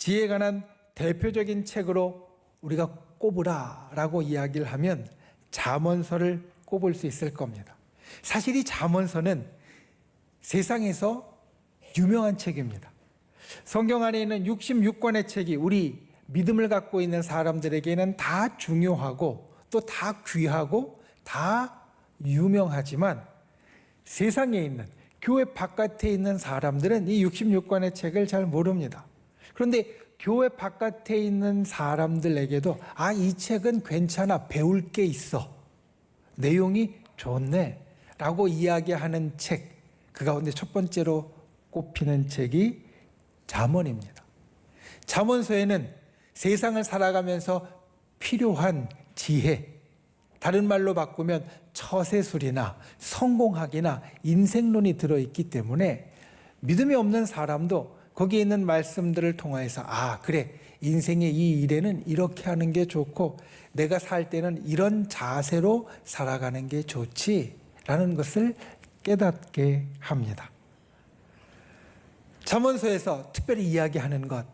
지혜에 관한 대표적인 책으로 우리가 꼽으라라고 이야기를 하면 잠언서를 꼽을 수 있을 겁니다. 사실 이 잠언서는 세상에서 유명한 책입니다. 성경 안에 있는 66권의 책이 우리 믿음을 갖고 있는 사람들에게는 다 중요하고 또 다 귀하고 다 유명하지만 세상에 있는 교회 바깥에 있는 사람들은 이 66권의 책을 잘 모릅니다. 그런데 교회 바깥에 있는 사람들에게도 이 책은 괜찮아, 배울 게 있어, 내용이 좋네 라고 이야기하는 책, 그 가운데 첫 번째로 꼽히는 책이 잠언입니다. 잠언서에는 세상을 살아가면서 필요한 지혜, 다른 말로 바꾸면 처세술이나 성공학이나 인생론이 들어있기 때문에 믿음이 없는 사람도 거기에 있는 말씀들을 통해서 그래, 인생의 이 일에는 이렇게 하는 게 좋고 내가 살 때는 이런 자세로 살아가는 게 좋지라는 것을 깨닫게 합니다. 잠언서에서 특별히 이야기하는 것,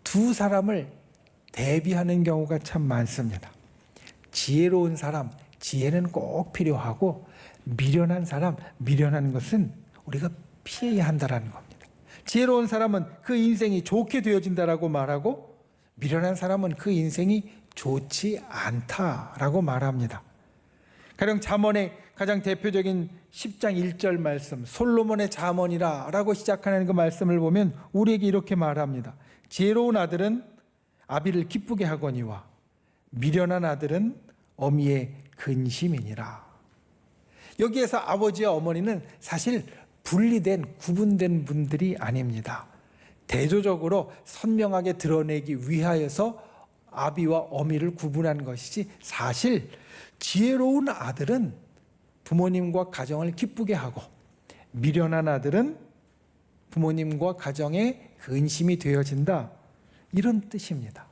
두 사람을 대비하는 경우가 참 많습니다. 지혜로운 사람, 지혜는 꼭 필요하고 미련한 사람, 미련한 것은 우리가 피해야 한다는 겁니다. 지혜로운 사람은 그 인생이 좋게 되어진다라고 말하고 미련한 사람은 그 인생이 좋지 않다라고 말합니다. 가령 잠언의 가장 대표적인 10장 1절 말씀, 솔로몬의 잠언이라 라고 시작하는 그 말씀을 보면 우리에게 이렇게 말합니다. 지혜로운 아들은 아비를 기쁘게 하거니와 미련한 아들은 어미의 근심이니라. 여기에서 아버지와 어머니는 사실 분리된, 구분된 분들이 아닙니다. 대조적으로 선명하게 드러내기 위하여서 아비와 어미를 구분한 것이지, 사실 지혜로운 아들은 부모님과 가정을 기쁘게 하고 미련한 아들은 부모님과 가정에 근심이 되어진다, 이런 뜻입니다.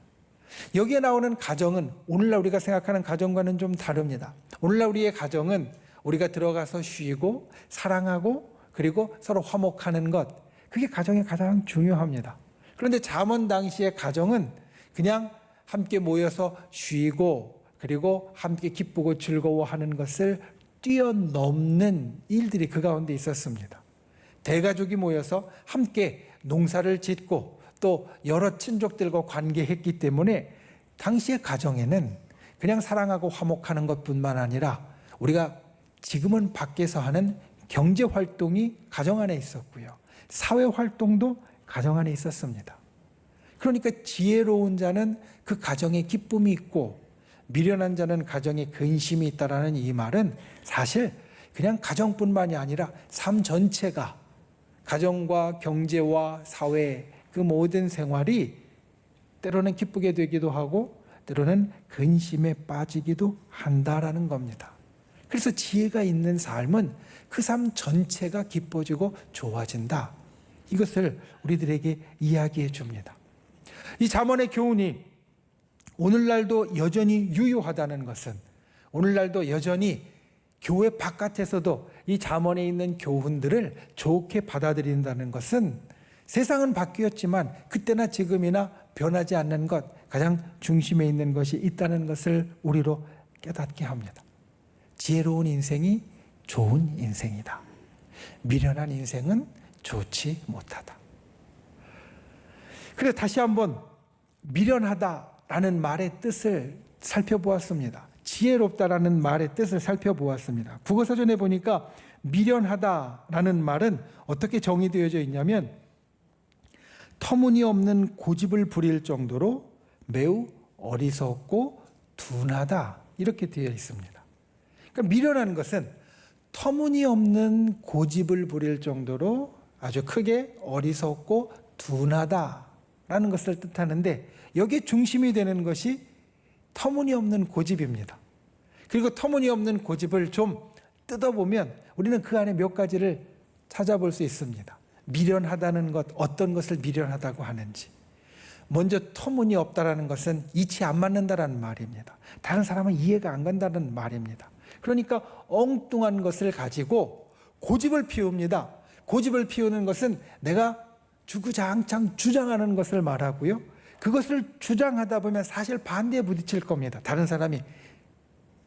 여기에 나오는 가정은 오늘날 우리가 생각하는 가정과는 좀 다릅니다. 오늘날 우리의 가정은 우리가 들어가서 쉬고 사랑하고 그리고 서로 화목하는 것, 그게 가정이 가장 중요합니다. 그런데 잠언 당시의 가정은 그냥 함께 모여서 쉬고 그리고 함께 기쁘고 즐거워하는 것을 뛰어넘는 일들이 그 가운데 있었습니다. 대가족이 모여서 함께 농사를 짓고 또 여러 친족들과 관계했기 때문에 당시의 가정에는 그냥 사랑하고 화목하는 것뿐만 아니라 우리가 지금은 밖에서 하는 경제활동이 가정 안에 있었고요. 사회활동도 가정 안에 있었습니다. 그러니까 지혜로운 자는 그 가정에 기쁨이 있고 미련한 자는 가정에 근심이 있다라는 이 말은 사실 그냥 가정뿐만이 아니라 삶 전체가, 가정과 경제와 사회, 그 모든 생활이 때로는 기쁘게 되기도 하고 때로는 근심에 빠지기도 한다라는 겁니다. 그래서 지혜가 있는 삶은 그 삶 전체가 기뻐지고 좋아진다, 이것을 우리들에게 이야기해 줍니다. 이 잠언의 교훈이 오늘날도 여전히 유효하다는 것은, 오늘날도 여전히 교회 바깥에서도 이 잠언에 있는 교훈들을 좋게 받아들인다는 것은, 세상은 바뀌었지만 그때나 지금이나 변하지 않는 것, 가장 중심에 있는 것이 있다는 것을 우리로 깨닫게 합니다. 지혜로운 인생이 좋은 인생이다. 미련한 인생은 좋지 못하다. 그래서 다시 한번 미련하다라는 말의 뜻을 살펴보았습니다. 지혜롭다라는 말의 뜻을 살펴보았습니다. 국어사전에 보니까 미련하다라는 말은 어떻게 정의되어져 있냐면 터무니없는 고집을 부릴 정도로 매우 어리석고 둔하다, 이렇게 되어 있습니다. 그러니까 미련한 것은 터무니없는 고집을 부릴 정도로 아주 크게 어리석고 둔하다라는 것을 뜻하는데, 여기에 중심이 되는 것이 터무니없는 고집입니다. 그리고 터무니없는 고집을 좀 뜯어보면 우리는 그 안에 몇 가지를 찾아볼 수 있습니다. 미련하다는 것, 어떤 것을 미련하다고 하는지. 먼저 터무니없다라는 것은 이치 안 맞는다라는 말입니다. 다른 사람은 이해가 안 간다는 말입니다. 그러니까 엉뚱한 것을 가지고 고집을 피웁니다. 고집을 피우는 것은 내가 주구장창 주장하는 것을 말하고요. 그것을 주장하다 보면 사실 반대에 부딪힐 겁니다. 다른 사람이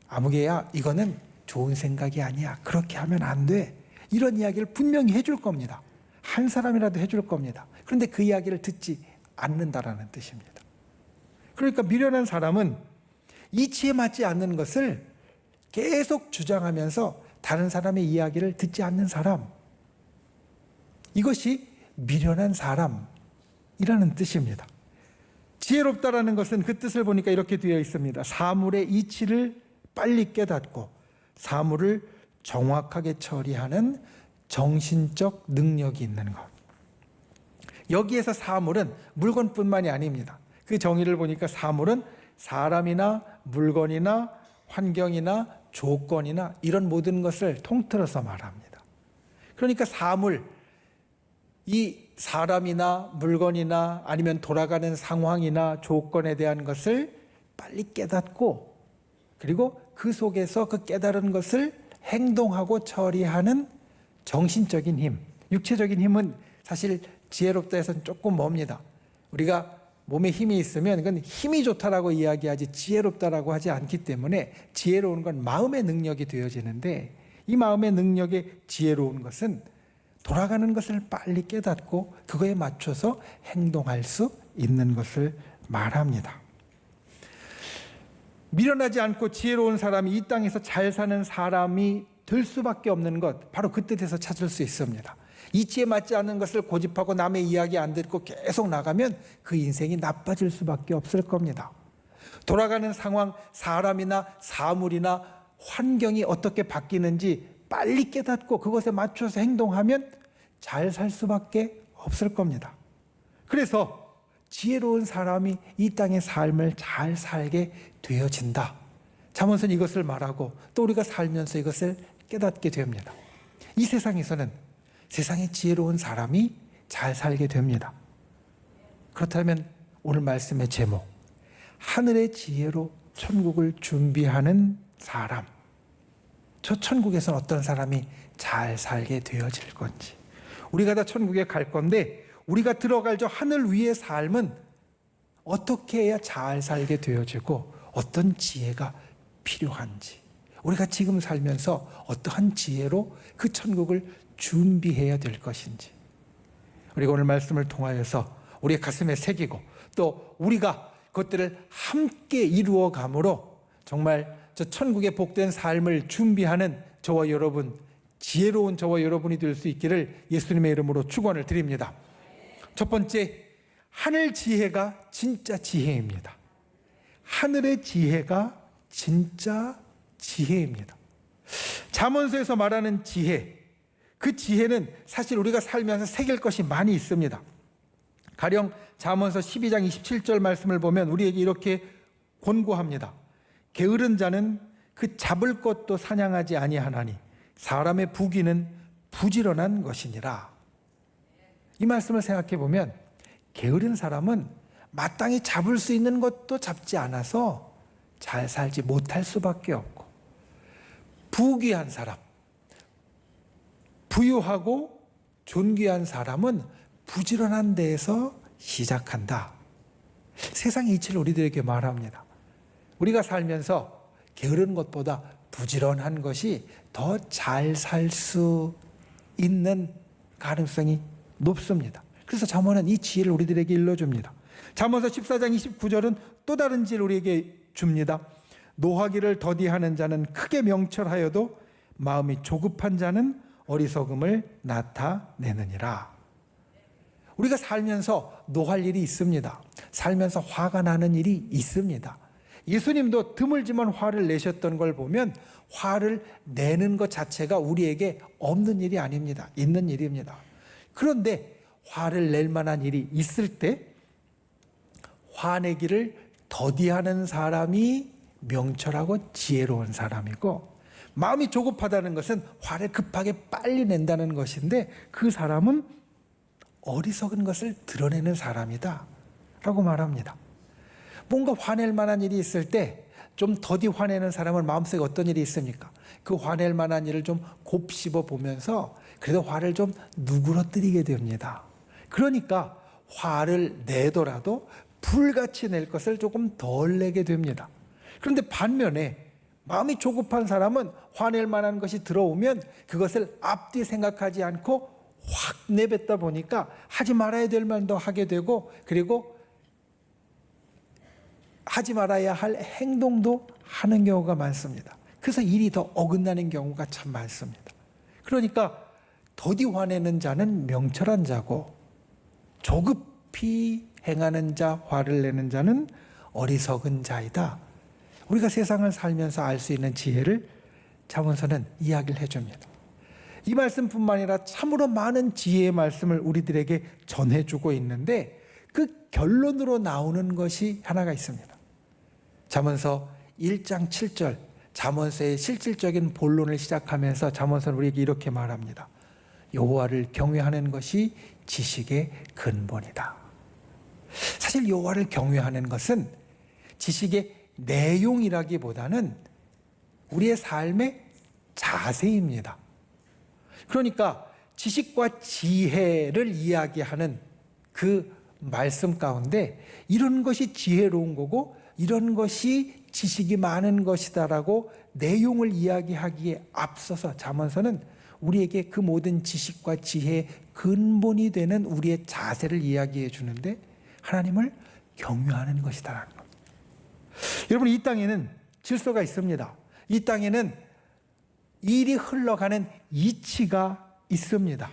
아무개야 이거는 좋은 생각이 아니야. 그렇게 하면 안 돼. 이런 이야기를 분명히 해줄 겁니다. 한 사람이라도 해줄 겁니다. 그런데 그 이야기를 듣지 않는다라는 뜻입니다. 그러니까 미련한 사람은 이치에 맞지 않는 것을 계속 주장하면서 다른 사람의 이야기를 듣지 않는 사람, 이것이 미련한 사람이라는 뜻입니다. 지혜롭다라는 것은 그 뜻을 보니까 이렇게 되어 있습니다. 사물의 이치를 빨리 깨닫고 사물을 정확하게 처리하는 정신적 능력이 있는 것. 여기에서 사물은 물건뿐만이 아닙니다. 그 정의를 보니까 사물은 사람이나 물건이나 환경이나 조건이나 이런 모든 것을 통틀어서 말합니다. 그러니까 사물, 이 사람이나 물건이나 아니면 돌아가는 상황이나 조건에 대한 것을 빨리 깨닫고 그리고 그 속에서 그 깨달은 것을 행동하고 처리하는 정신적인 힘, 육체적인 힘은 사실 지혜롭다 해서는 조금 멉니다. 우리가 몸에 힘이 있으면 그건 힘이 좋다라고 이야기하지 지혜롭다라고 하지 않기 때문에 지혜로운 건 마음의 능력이 되어지는데 이 마음의 능력의 지혜로운 것은 돌아가는 것을 빨리 깨닫고 그거에 맞춰서 행동할 수 있는 것을 말합니다. 미련하지 않고 지혜로운 사람이 이 땅에서 잘 사는 사람이 될 수밖에 없는 것, 바로 그 뜻에서 찾을 수 있습니다. 이치에 맞지 않는 것을 고집하고 남의 이야기 안 듣고 계속 나가면 그 인생이 나빠질 수밖에 없을 겁니다. 돌아가는 상황, 사람이나 사물이나 환경이 어떻게 바뀌는지 빨리 깨닫고 그것에 맞춰서 행동하면 잘 살 수밖에 없을 겁니다. 그래서 지혜로운 사람이 이 땅의 삶을 잘 살게 되어진다. 잠언서는 이것을 말하고 또 우리가 살면서 이것을 깨닫게 됩니다. 이 세상에서는 세상에 지혜로운 사람이 잘 살게 됩니다. 그렇다면 오늘 말씀의 제목, 하늘의 지혜로 천국을 준비하는 사람. 저 천국에서는 어떤 사람이 잘 살게 되어질 건지. 우리가 다 천국에 갈 건데 우리가 들어갈 저 하늘 위의 삶은 어떻게 해야 잘 살게 되어지고 어떤 지혜가 필요한지, 우리가 지금 살면서 어떠한 지혜로 그 천국을 준비해야 될 것인지, 우리가 오늘 말씀을 통하여서 우리의 가슴에 새기고 또 우리가 그것들을 함께 이루어감으로 정말 저 천국의 복된 삶을 준비하는 저와 여러분, 지혜로운 저와 여러분이 될 수 있기를 예수님의 이름으로 축원을 드립니다. 첫 번째, 하늘 지혜가 진짜 지혜입니다. 하늘의 지혜가 진짜 지혜입니다. 잠언서에서 말하는 지혜, 그 지혜는 사실 우리가 살면서 새길 것이 많이 있습니다. 가령 잠언서 12장 27절 말씀을 보면 우리에게 이렇게 권고합니다. 게으른 자는 그 잡을 것도 사냥하지 아니하나니 사람의 부귀는 부지런한 것이니라. 이 말씀을 생각해 보면 게으른 사람은 마땅히 잡을 수 있는 것도 잡지 않아서 잘 살지 못할 수밖에 없고, 부귀한 사람, 부유하고 존귀한 사람은 부지런한 데에서 시작한다. 세상의 이치를 우리들에게 말합니다. 우리가 살면서 게으른 것보다 부지런한 것이 더 잘 살 수 있는 가능성이 높습니다. 그래서 잠언은 이 지혜를 우리들에게 일러줍니다. 잠언서 14장 29절은 또 다른 지혜를 우리에게 줍니다. 노하기를 더디하는 자는 크게 명철하여도 마음이 조급한 자는 어리석음을 나타내느니라. 우리가 살면서 노할 일이 있습니다. 살면서 화가 나는 일이 있습니다. 예수님도 드물지만 화를 내셨던 걸 보면 화를 내는 것 자체가 우리에게 없는 일이 아닙니다. 있는 일입니다. 그런데 화를 낼 만한 일이 있을 때 화내기를 더디하는 사람이 명철하고 지혜로운 사람이고, 마음이 조급하다는 것은 화를 급하게 빨리 낸다는 것인데 그 사람은 어리석은 것을 드러내는 사람이다 라고 말합니다. 뭔가 화낼 만한 일이 있을 때 좀 더디 화내는 사람은 마음속에 어떤 일이 있습니까? 그 화낼 만한 일을 좀 곱씹어 보면서 그래도 화를 좀 누그러뜨리게 됩니다. 그러니까 화를 내더라도 불같이 낼 것을 조금 덜 내게 됩니다. 그런데 반면에 마음이 조급한 사람은 화낼 만한 것이 들어오면 그것을 앞뒤 생각하지 않고 확 내뱉다 보니까 하지 말아야 될 말도 하게 되고, 그리고 하지 말아야 할 행동도 하는 경우가 많습니다. 그래서 일이 더 어긋나는 경우가 참 많습니다. 그러니까 더디 화내는 자는 명철한 자고, 조급히 행하는 자, 화를 내는 자는 어리석은 자이다. 우리가 세상을 살면서 알 수 있는 지혜를 잠언서는 이야기를 해줍니다. 이 말씀뿐만 아니라 참으로 많은 지혜의 말씀을 우리들에게 전해주고 있는데, 그 결론으로 나오는 것이 하나가 있습니다. 잠언서 1장 7절, 잠언서의 실질적인 본론을 시작하면서 잠언서는 우리에게 이렇게 말합니다. 여호와를 경외하는 것이 지식의 근본이다. 사실 여호와를 경외하는 것은 지식의 내용이라기보다는 우리의 삶의 자세입니다. 그러니까 지식과 지혜를 이야기하는 그 말씀 가운데 이런 것이 지혜로운 거고 이런 것이 지식이 많은 것이다라고 내용을 이야기하기에 앞서서 잠언서는 우리에게 그 모든 지식과 지혜의 근본이 되는 우리의 자세를 이야기해 주는데, 하나님을 경외하는 것이다라는 겁니다. 여러분, 이 땅에는 질서가 있습니다. 이 땅에는 일이 흘러가는 이치가 있습니다.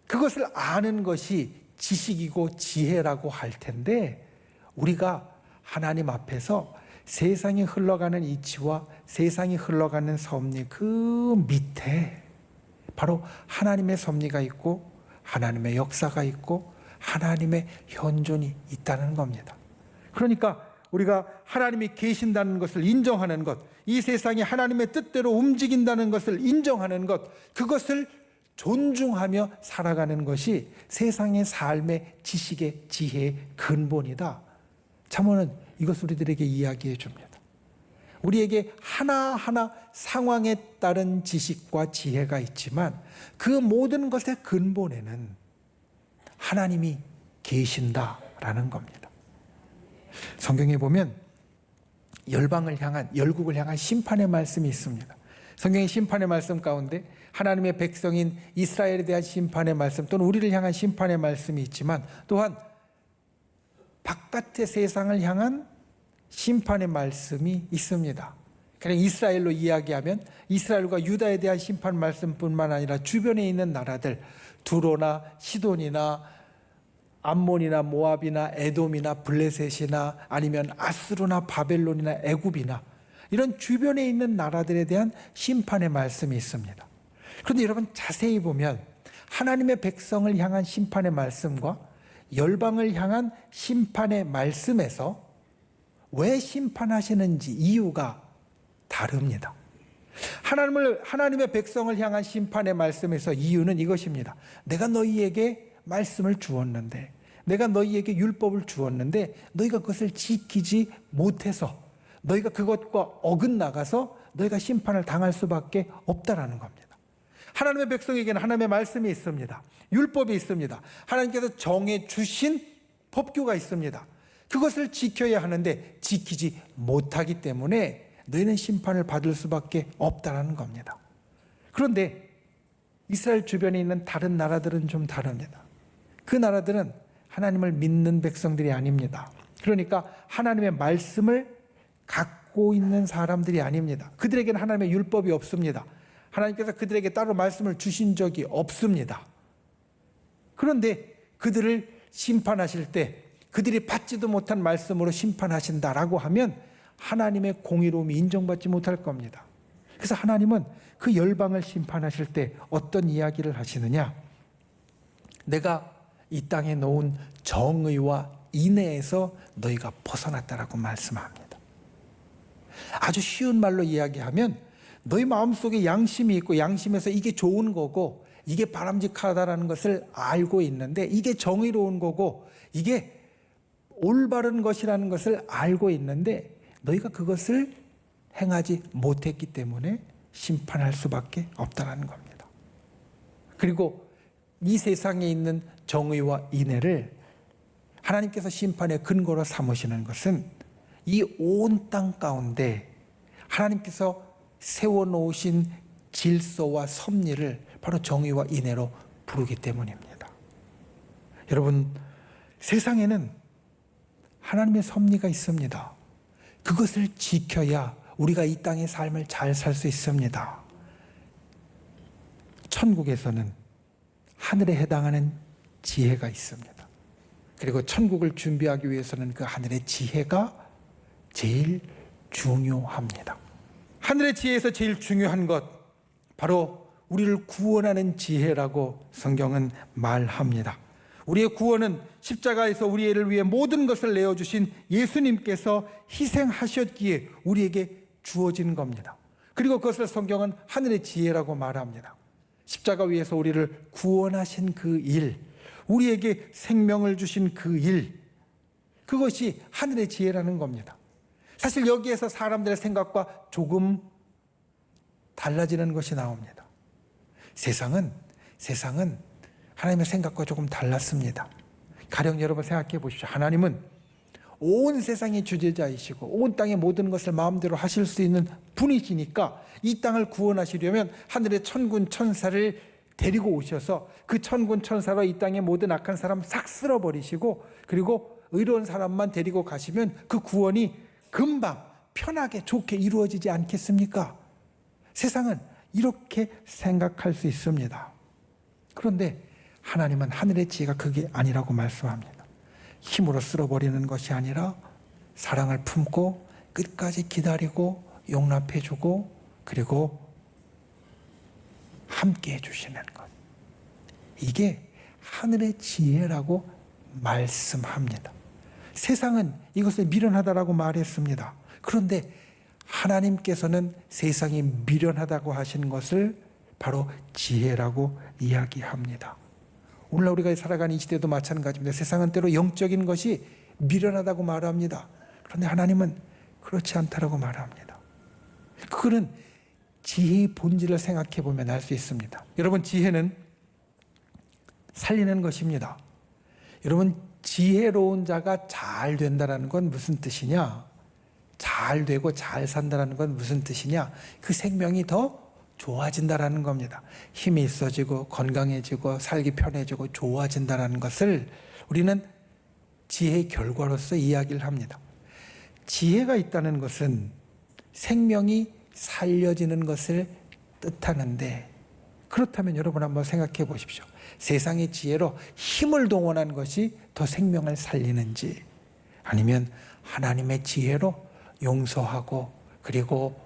그것을 아는 것이 지식이고 지혜라고 할 텐데, 우리가 하나님 앞에서 세상이 흘러가는 이치와 세상이 흘러가는 섭리 그 밑에 바로 하나님의 섭리가 있고 하나님의 역사가 있고 하나님의 현존이 있다는 겁니다. 그러니까 우리가 하나님이 계신다는 것을 인정하는 것, 이 세상이 하나님의 뜻대로 움직인다는 것을 인정하는 것, 그것을 존중하며 살아가는 것이 세상의 삶의 지식의 지혜의 근본이다. 잠언은 이것을 우리들에게 이야기해 줍니다. 우리에게 하나하나 상황에 따른 지식과 지혜가 있지만 그 모든 것의 근본에는 하나님이 계신다라는 겁니다. 성경에 보면 열국을 향한 심판의 말씀이 있습니다. 성경의 심판의 말씀 가운데 하나님의 백성인 이스라엘에 대한 심판의 말씀, 또는 우리를 향한 심판의 말씀이 있지만, 또한 바깥의 세상을 향한 심판의 말씀이 있습니다. 그냥 이스라엘로 이야기하면 이스라엘과 유다에 대한 심판 말씀뿐만 아니라 주변에 있는 나라들, 두로나 시돈이나 암몬이나 모압이나 에돔이나 블레셋이나 아니면 아스루나 바벨론이나 애굽이나 이런 주변에 있는 나라들에 대한 심판의 말씀이 있습니다. 그런데 여러분, 자세히 보면 하나님의 백성을 향한 심판의 말씀과 열방을 향한 심판의 말씀에서 왜 심판하시는지 이유가 다릅니다. 하나님의 백성을 향한 심판의 말씀에서 이유는 이것입니다. 내가 너희에게 말씀을 주었는데, 내가 너희에게 율법을 주었는데 너희가 그것을 지키지 못해서, 너희가 그것과 어긋나가서 너희가 심판을 당할 수밖에 없다라는 겁니다. 하나님의 백성에게는 하나님의 말씀이 있습니다. 율법이 있습니다. 하나님께서 정해 주신 법규가 있습니다. 그것을 지켜야 하는데 지키지 못하기 때문에 너희는 심판을 받을 수밖에 없다라는 겁니다. 그런데 이스라엘 주변에 있는 다른 나라들은 좀 다릅니다. 그 나라들은 하나님을 믿는 백성들이 아닙니다. 그러니까 하나님의 말씀을 갖고 있는 사람들이 아닙니다. 그들에게는 하나님의 율법이 없습니다. 하나님께서 그들에게 따로 말씀을 주신 적이 없습니다. 그런데 그들을 심판하실 때 그들이 받지도 못한 말씀으로 심판하신다라고 하면 하나님의 공의로움이 인정받지 못할 겁니다. 그래서 하나님은 그 열방을 심판하실 때 어떤 이야기를 하시느냐? 내가 이 땅에 놓은 정의와 인애에서 너희가 벗어났다라고 말씀합니다. 아주 쉬운 말로 이야기하면 너희 마음속에 양심이 있고 양심에서 이게 좋은 거고 이게 바람직하다라는 것을 알고 있는데, 이게 정의로운 거고 이게 올바른 것이라는 것을 알고 있는데 너희가 그것을 행하지 못했기 때문에 심판할 수밖에 없다는 겁니다. 그리고 이 세상에 있는 정의와 인애를 하나님께서 심판의 근거로 삼으시는 것은 이 온 땅 가운데 하나님께서 세워놓으신 질서와 섭리를 바로 정의와 인애로 부르기 때문입니다. 여러분, 세상에는 하나님의 섭리가 있습니다. 그것을 지켜야 우리가 이 땅의 삶을 잘 살 수 있습니다. 천국에서는 하늘에 해당하는 지혜가 있습니다. 그리고 천국을 준비하기 위해서는 그 하늘의 지혜가 제일 중요합니다. 하늘의 지혜에서 제일 중요한 것, 바로 우리를 구원하는 지혜라고 성경은 말합니다. 우리의 구원은 십자가에서 우리를 위해 모든 것을 내어주신 예수님께서 희생하셨기에 우리에게 주어진 겁니다. 그리고 그것을 성경은 하늘의 지혜라고 말합니다. 십자가 위에서 우리를 구원하신 그 일, 우리에게 생명을 주신 그 일, 그것이 하늘의 지혜라는 겁니다. 사실 여기에서 사람들의 생각과 조금 달라지는 것이 나옵니다. 세상은 하나님의 생각과 조금 달랐습니다. 가령 여러분 생각해 보십시오. 하나님은 온 세상의 주재자이시고 온 땅의 모든 것을 마음대로 하실 수 있는 분이시니까 이 땅을 구원하시려면 하늘의 천군 천사를 데리고 오셔서 그 천군 천사로 이 땅의 모든 악한 사람 싹 쓸어버리시고 그리고 의로운 사람만 데리고 가시면 그 구원이 금방 편하게 좋게 이루어지지 않겠습니까? 세상은 이렇게 생각할 수 있습니다. 그런데 하나님은 하늘의 지혜가 그게 아니라고 말씀합니다. 힘으로 쓸어버리는 것이 아니라 사랑을 품고 끝까지 기다리고 용납해주고 그리고 함께 해주시는 것, 이게 하늘의 지혜라고 말씀합니다. 세상은 이것을 미련하다라고 말했습니다. 그런데 하나님께서는 세상이 미련하다고 하신 것을 바로 지혜라고 이야기합니다. 오늘날 우리가 살아가는 이 시대도 마찬가지입니다. 세상은 때로 영적인 것이 미련하다고 말합니다. 그런데 하나님은 그렇지 않다라고 말합니다. 그거는 지혜의 본질을 생각해 보면 알 수 있습니다. 여러분, 지혜는 살리는 것입니다. 여러분, 지혜로운 자가 잘 된다는 건 무슨 뜻이냐? 잘 되고 잘 산다는 건 무슨 뜻이냐? 그 생명이 더 좋아진다라는 겁니다. 힘이 있어지고 건강해지고 살기 편해지고 좋아진다는 것을 우리는 지혜의 결과로서 이야기를 합니다. 지혜가 있다는 것은 생명이 살려지는 것을 뜻하는데, 그렇다면 여러분 한번 생각해 보십시오. 세상의 지혜로 힘을 동원한 것이 더 생명을 살리는지, 아니면 하나님의 지혜로 용서하고 그리고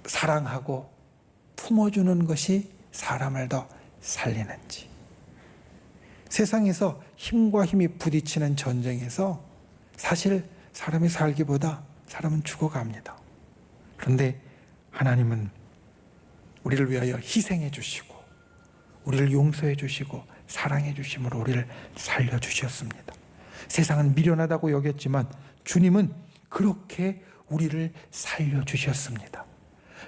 사랑하고 품어주는 것이 사람을 더 살리는지. 세상에서 힘과 힘이 부딪히는 전쟁에서 사실 사람이 살기보다 사람은 죽어갑니다. 그런데 하나님은 우리를 위하여 희생해 주시고 우리를 용서해 주시고 사랑해 주심으로 우리를 살려주셨습니다. 세상은 미련하다고 여겼지만 주님은 그렇게 우리를 살려주셨습니다.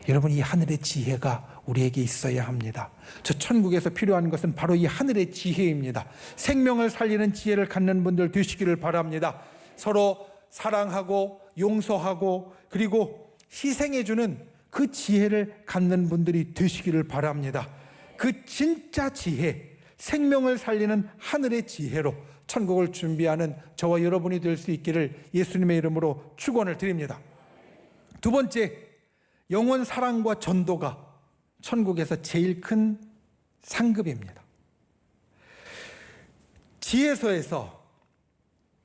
여러분, 이 하늘의 지혜가 우리에게 있어야 합니다. 저 천국에서 필요한 것은 바로 이 하늘의 지혜입니다. 생명을 살리는 지혜를 갖는 분들 되시기를 바랍니다. 서로 사랑하고 용서하고 그리고 희생해주는 그 지혜를 갖는 분들이 되시기를 바랍니다. 그 진짜 지혜, 생명을 살리는 하늘의 지혜로 천국을 준비하는 저와 여러분이 될 수 있기를 예수님의 이름으로 축원을 드립니다. 두 번째, 영원 사랑과 전도가 천국에서 제일 큰 상급입니다. 지혜서에서,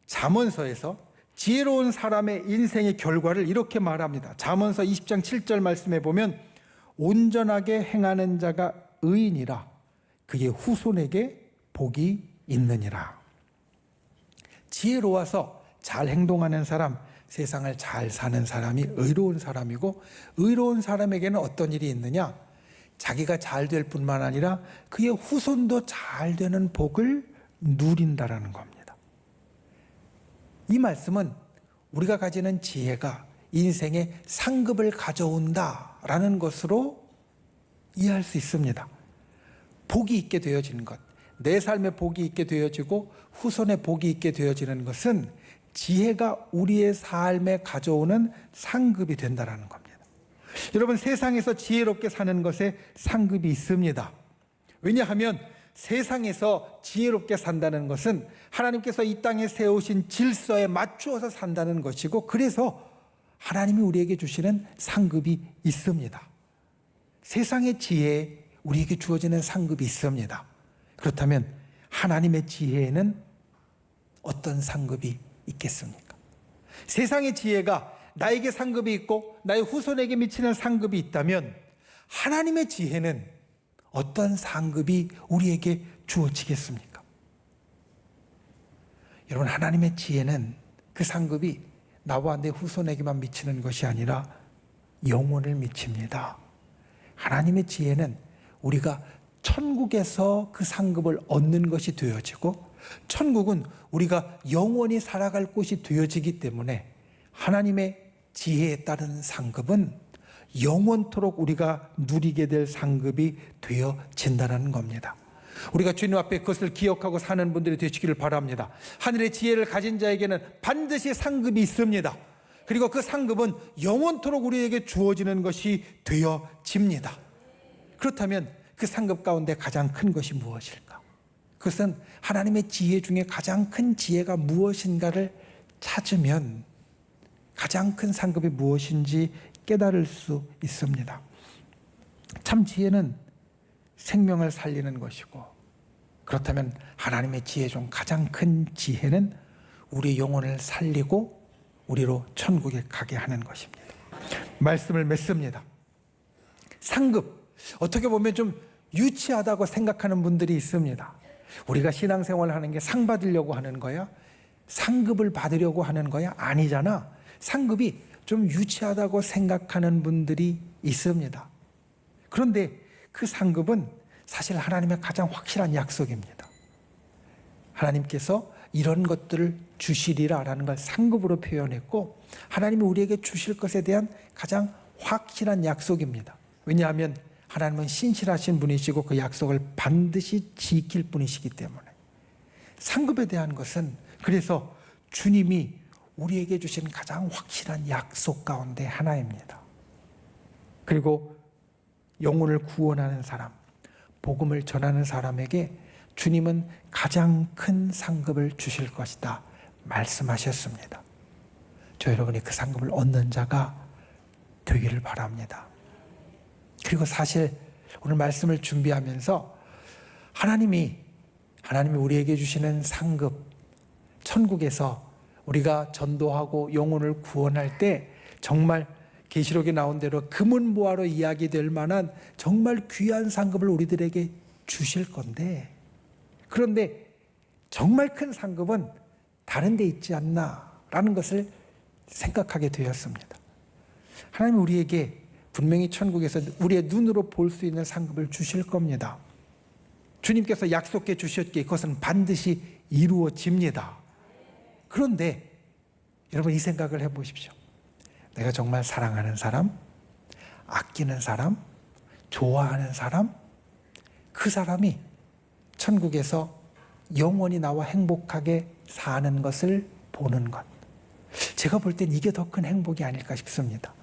잠언서에서 지혜로운 사람의 인생의 결과를 이렇게 말합니다. 잠언서 20장 7절 말씀에 보면 온전하게 행하는 자가 의인이라 그의 후손에게 복이 있느니라. 지혜로워서 잘 행동하는 사람, 세상을 잘 사는 사람이 의로운 사람이고, 의로운 사람에게는 어떤 일이 있느냐? 자기가 잘 될 뿐만 아니라 그의 후손도 잘 되는 복을 누린다라는 겁니다. 이 말씀은 우리가 가지는 지혜가 인생의 상급을 가져온다라는 것으로 이해할 수 있습니다. 복이 있게 되어지는 것, 내 삶에 복이 있게 되어지고 후손에 복이 있게 되어지는 것은 지혜가 우리의 삶에 가져오는 상급이 된다는 겁니다. 여러분, 세상에서 지혜롭게 사는 것에 상급이 있습니다. 왜냐하면 세상에서 지혜롭게 산다는 것은 하나님께서 이 땅에 세우신 질서에 맞추어서 산다는 것이고, 그래서 하나님이 우리에게 주시는 상급이 있습니다. 세상의 지혜에 우리에게 주어지는 상급이 있습니다. 그렇다면 하나님의 지혜에는 어떤 상급이 있겠습니까? 세상의 지혜가 나에게 상급이 있고 나의 후손에게 미치는 상급이 있다면 하나님의 지혜는 어떤 상급이 우리에게 주어지겠습니까? 여러분, 하나님의 지혜는 그 상급이 나와 내 후손에게만 미치는 것이 아니라 영혼을 미칩니다. 하나님의 지혜는 우리가 천국에서 그 상급을 얻는 것이 되어지고, 천국은 우리가 영원히 살아갈 곳이 되어지기 때문에 하나님의 지혜에 따른 상급은 영원토록 우리가 누리게 될 상급이 되어진다는 겁니다. 우리가 주님 앞에 그것을 기억하고 사는 분들이 되시기를 바랍니다. 하늘의 지혜를 가진 자에게는 반드시 상급이 있습니다. 그리고 그 상급은 영원토록 우리에게 주어지는 것이 되어집니다. 그렇다면 그 상급 가운데 가장 큰 것이 무엇일까? 그것은 하나님의 지혜 중에 가장 큰 지혜가 무엇인가를 찾으면 가장 큰 상급이 무엇인지 깨달을 수 있습니다. 참 지혜는 생명을 살리는 것이고, 그렇다면 하나님의 지혜 중 가장 큰 지혜는 우리 영혼을 살리고 우리로 천국에 가게 하는 것입니다. 말씀을 맺습니다. 상급, 어떻게 보면 좀 유치하다고 생각하는 분들이 있습니다. 우리가 신앙생활을 하는 게 상 받으려고 하는 거야? 상급을 받으려고 하는 거야? 아니잖아. 상급이 좀 유치하다고 생각하는 분들이 있습니다. 그런데 그 상급은 사실 하나님의 가장 확실한 약속입니다. 하나님께서 이런 것들을 주시리라라는 걸 상급으로 표현했고, 하나님이 우리에게 주실 것에 대한 가장 확실한 약속입니다. 왜냐하면 하나님은 신실하신 분이시고 그 약속을 반드시 지킬 분이시기 때문에. 상급에 대한 것은 그래서 주님이 우리에게 주신 가장 확실한 약속 가운데 하나입니다. 그리고 영혼을 구원하는 사람, 복음을 전하는 사람에게 주님은 가장 큰 상급을 주실 것이다 말씀하셨습니다. 저 여러분이 그 상급을 얻는 자가 되기를 바랍니다. 그리고 사실 오늘 말씀을 준비하면서 하나님이 우리에게 주시는 상급, 천국에서 우리가 전도하고 영혼을 구원할 때 정말 계시록에 나온 대로 금은보화로 이야기될 만한 정말 귀한 상급을 우리들에게 주실 건데, 그런데 정말 큰 상급은 다른 데 있지 않나라는 것을 생각하게 되었습니다. 하나님이 우리에게 분명히 천국에서 우리의 눈으로 볼 수 있는 상급을 주실 겁니다. 주님께서 약속해 주셨기에 그것은 반드시 이루어집니다. 그런데 여러분, 이 생각을 해보십시오. 내가 정말 사랑하는 사람, 아끼는 사람, 좋아하는 사람, 그 사람이 천국에서 영원히 나와 행복하게 사는 것을 보는 것, 제가 볼 땐 이게 더 큰 행복이 아닐까 싶습니다.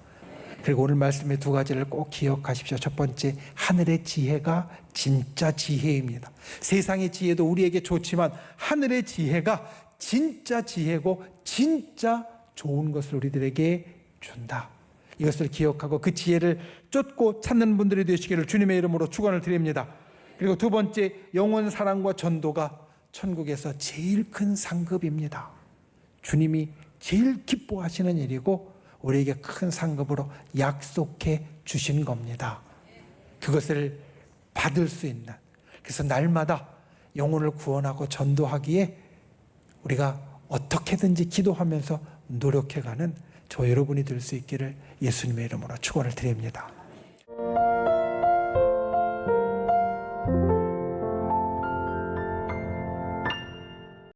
그리고 오늘 말씀의 두 가지를 꼭 기억하십시오. 첫 번째, 하늘의 지혜가 진짜 지혜입니다. 세상의 지혜도 우리에게 좋지만 하늘의 지혜가 진짜 지혜고 진짜 좋은 것을 우리들에게 준다. 이것을 기억하고 그 지혜를 쫓고 찾는 분들이 되시기를 주님의 이름으로 축원을 드립니다. 그리고 두 번째, 영원 사랑과 전도가 천국에서 제일 큰 상급입니다. 주님이 제일 기뻐하시는 일이고 우리에게 큰 상급으로 약속해 주신 겁니다. 그것을 받을 수 있는, 그래서 날마다 영혼을 구원하고 전도하기에 우리가 어떻게든지 기도하면서 노력해가는 저 여러분이 될 수 있기를 예수님의 이름으로 축원을 드립니다.